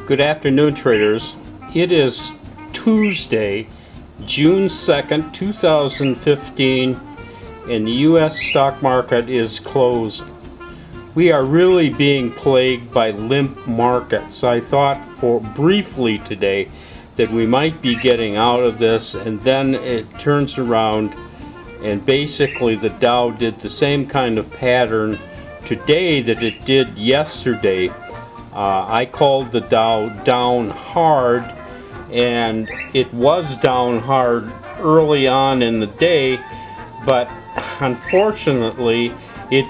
Good afternoon, traders. It is Tuesday, June 2nd, 2015, and the U.S. stock market is closed. We are really being plagued by limp markets. I thought for briefly today that we might be getting out of this, and then it turns around and basically the Dow did the same kind of pattern today that it did yesterday. I called the Dow down hard, and it was down hard early on in the day, but unfortunately it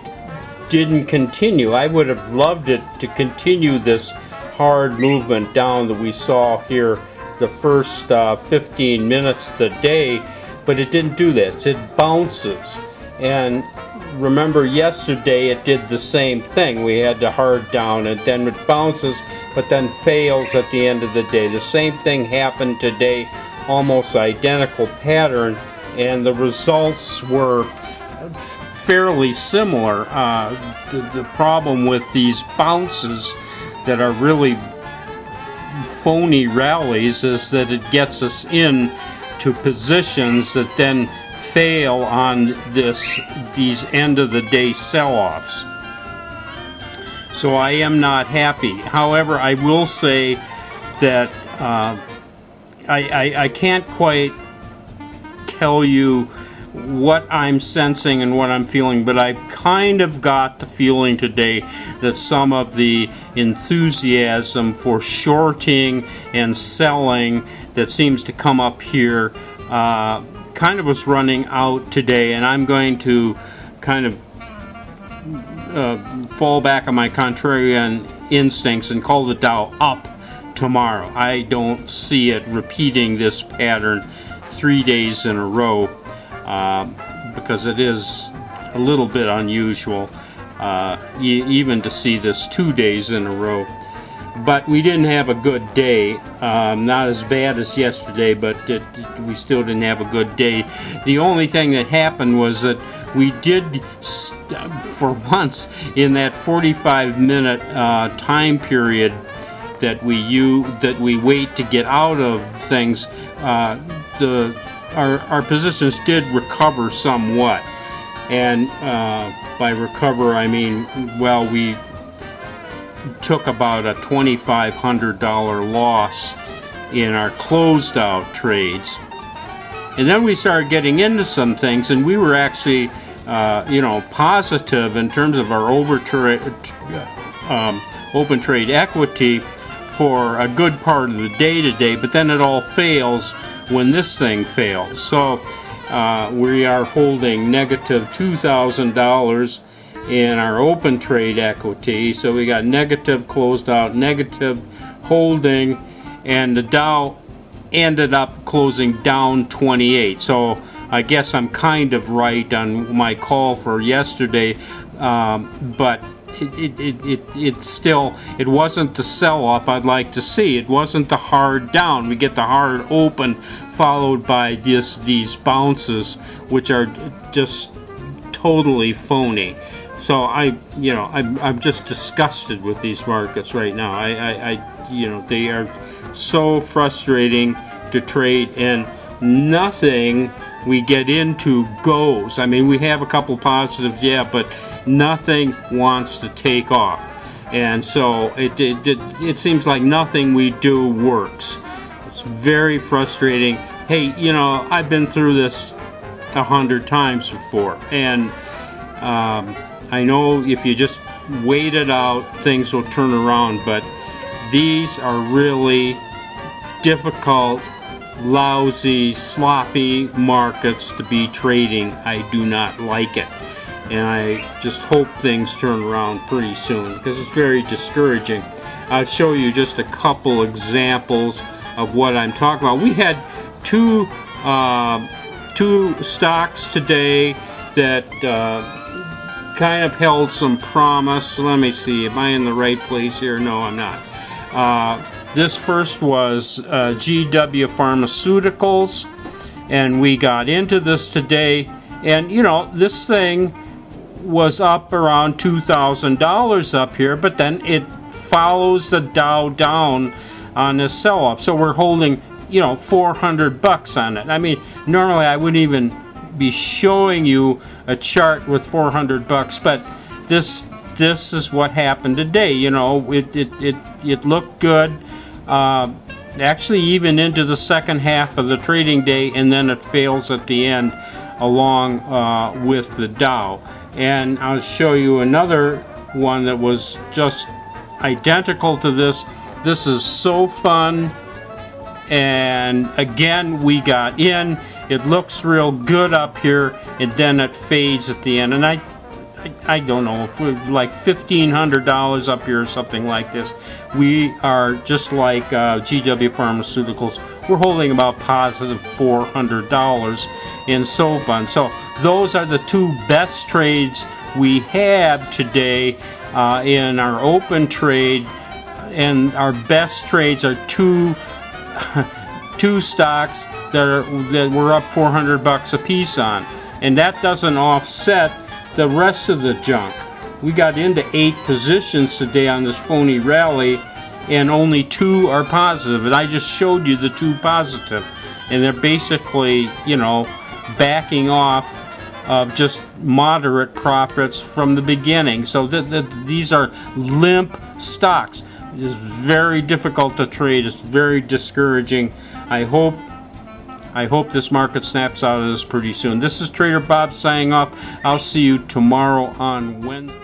didn't continue. I would have loved it to continue this hard movement down that we saw here the first 15 minutes of the day, but it didn't do this. It bounces. And remember, yesterday it did the same thing. We had the hard down, and then it bounces, but then fails at the end of the day. The same thing happened today, almost identical pattern, and the results were fairly similar. The problem with these bounces that are really phony rallies is that it gets us in to positions that then fail on these end of the day sell-offs. So I am not happy. However, I will say that I can't quite tell you what I'm sensing and what I'm feeling, but I kind of got the feeling today that some of the enthusiasm for shorting and selling that seems to come up here kind of was running out today, and I'm going to kind of fall back on my contrarian instincts and call the Dow up tomorrow. I don't see it repeating this pattern 3 days in a row, because it is a little bit unusual even to see this 2 days in a row. But we didn't have a good day, not as bad as yesterday, but we still didn't have a good day. The only thing that happened was that we did, for once, in that 45-minute time period that we wait to get out of things, our positions did recover somewhat. And by recover, I mean, well, we took about a $2,500 loss in our closed out trades, and then we started getting into some things, and we were actually positive in terms of our open trade equity for a good part of the day today, but then it all fails when this thing fails. So we are holding negative $2,000 in our open trade equity. So we got negative closed out, negative holding, and the Dow ended up closing down 28. So I guess I'm kind of right on my call for yesterday, but it still, it wasn't the sell-off I'd like to see. It wasn't the hard down. We get the hard open followed by these bounces, which are just totally phony. So I'm just disgusted with these markets right now. They are so frustrating to trade, and nothing we get into goes. I mean, we have a couple positives, yeah, but nothing wants to take off, and so it seems like nothing we do works. It's very frustrating. Hey, I've been through this 100 times before, and I know if you just wait it out, things will turn around, but these are really difficult, lousy, sloppy markets to be trading. I do not like it, and I just hope things turn around pretty soon, because it's very discouraging. I'll show you just a couple examples of what I'm talking about. We had two stocks today that kind of held some promise. Let me see, am I in the right place here? No, I'm not. This first was GW Pharmaceuticals, and we got into this today, and this thing was up around $2,000 up here, but then it follows the Dow down on this sell-off. So we're holding, you know, $400 on it. I mean, normally I wouldn't even be showing you a chart with $400, but this is what happened today. You know, it looked good, actually even into the second half of the trading day, and then it fails at the end along with the Dow. And I'll show you another one that was just identical to this. This is so fun. And again, we got in. It looks real good up here, and then it fades at the end. And I don't know, if we're like $1,500 up here or something like this. We are just like GW Pharmaceuticals. We're holding about positive $400 in SoFun. So those are the two best trades we have today in our open trade, and our best trades are two stocks that we're up $400 a piece on, and that doesn't offset the rest of the junk. We got into 8 positions today on this phony rally, and only 2 are positive, and I just showed you the 2 positive, and they're basically, you know, backing off of just moderate profits from the beginning. So these are limp stocks. It's very difficult to trade. It's very discouraging. I hope this market snaps out of this pretty soon. This is Trader Bob signing off. I'll see you tomorrow on Wednesday.